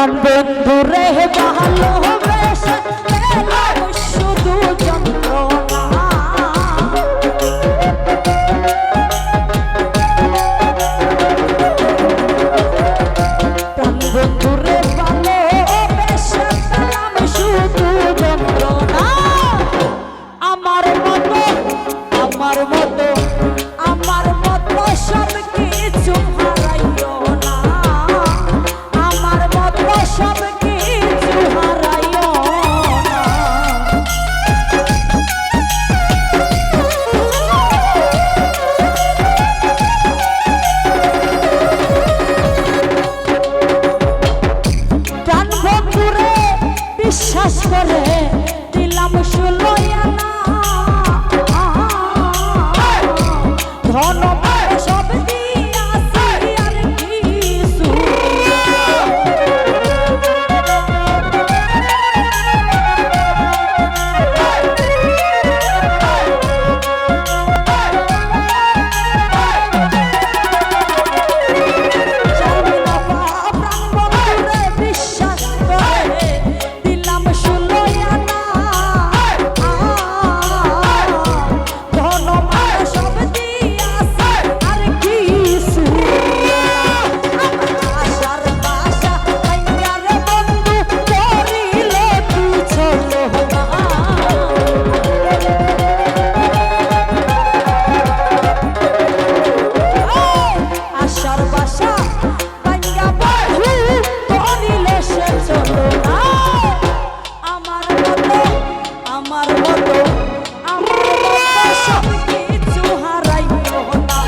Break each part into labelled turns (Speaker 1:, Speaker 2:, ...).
Speaker 1: প্রাণ বন্ধুরে ভালোবেসে পেলাম শুধু যন্ত্রণা। প্রাণ বন্ধুরে ভালোবেসে পেলাম শুধু যন্ত্রণা। আমার মতো আমার মতো আমার মতো সব কিছু হারাইও না। আমার মতো সব কিছু হারাইও না। প্রাণ বন্ধুরে বিশ্বাস করে দিলাম 16 আনা। ধন সব দিয়াছি আর কিছু বিশ্বাস করে দিলাম 16 আনা। ধন সব দিয়াছি আর কিছু আশার বাসা ভাঙিয়া রে বন্ধু করিল তুই ছোট না। আশার বাসা ভাঙিয়া বন্ধু করিল সে ছোট না। আমার মতো আমার মতো আমার মতো সব কিছু হারাইও না।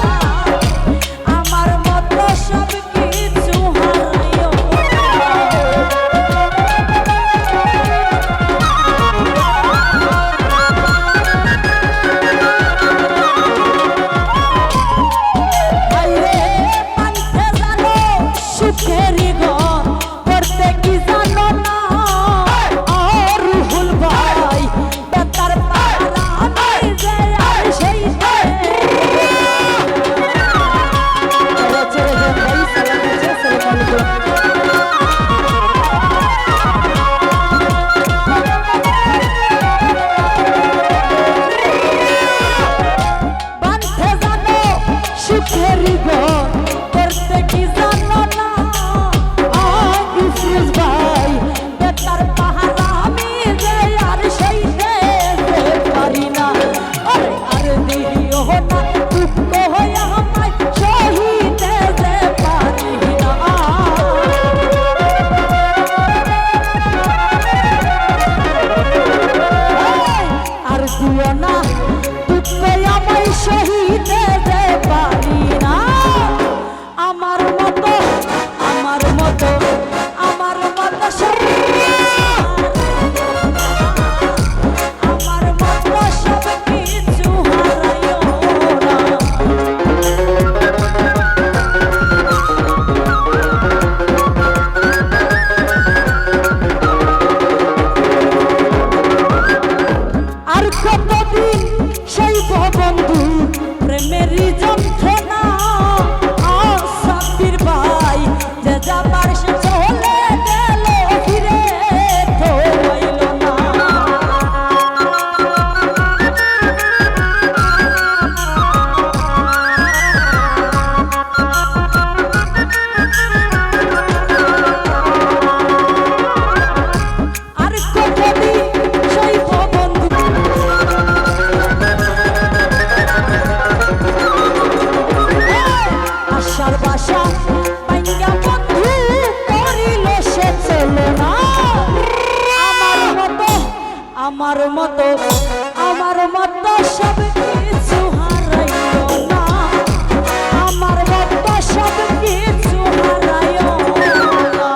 Speaker 1: আমার মতো সব কিছু হারাইও না। হায়রে পান্তে জানো সুখেরই ঘর করতে কি জানো না। রুহুল ভাই বেতার পাহারা নাই যে আর সেই বান্ধে জানো সুখেরই ঘর করতে কি জানো না। ইফরুজ ভাই বেতার পাহারা আমি যে আর সেই দেখতে পারি না। আর দেখিও না দুঃখ হইয়া আমায় সহিতে যে পারি না। আর দিও না দুঃখ আমায় সহিতে যে পারি না। আমার মতো আমার মতো আমার মতো সব আমার মতো সব কিছু হারাইও না। আর কতদিন সেই বন্ধু প্রেমেরই যন্ত্রণা। সাব্বির ভাই যে যাবার সে চলে গেল ফিরে তো আইল না। আর কতদিন সেই বন্ধু আশার বাসা ভাঙিয়া বন্ধু করিল সে চলো না। আমার মতো আমার মতো আমার মতো সব কিছু হারাইও না। আমার মতো সব কিছু হারাইও না।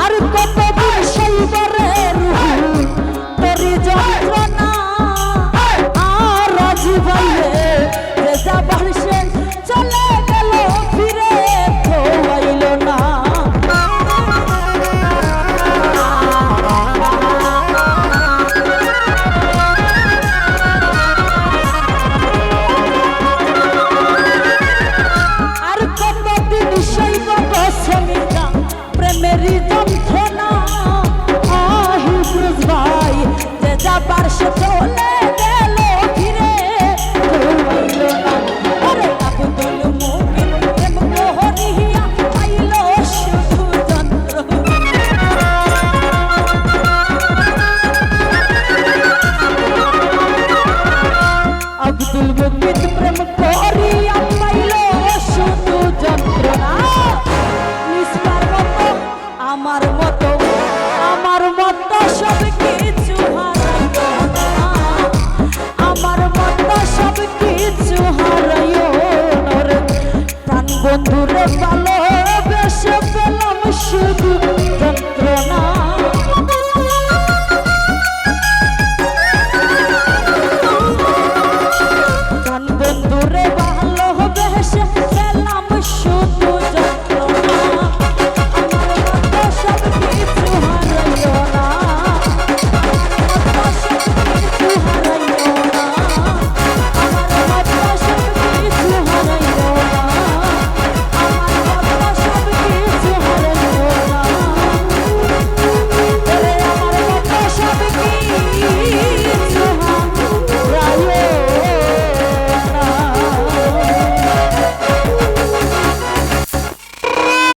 Speaker 1: আর কতদিন সেই বরে রুহু তোরি যন্ত্রণা।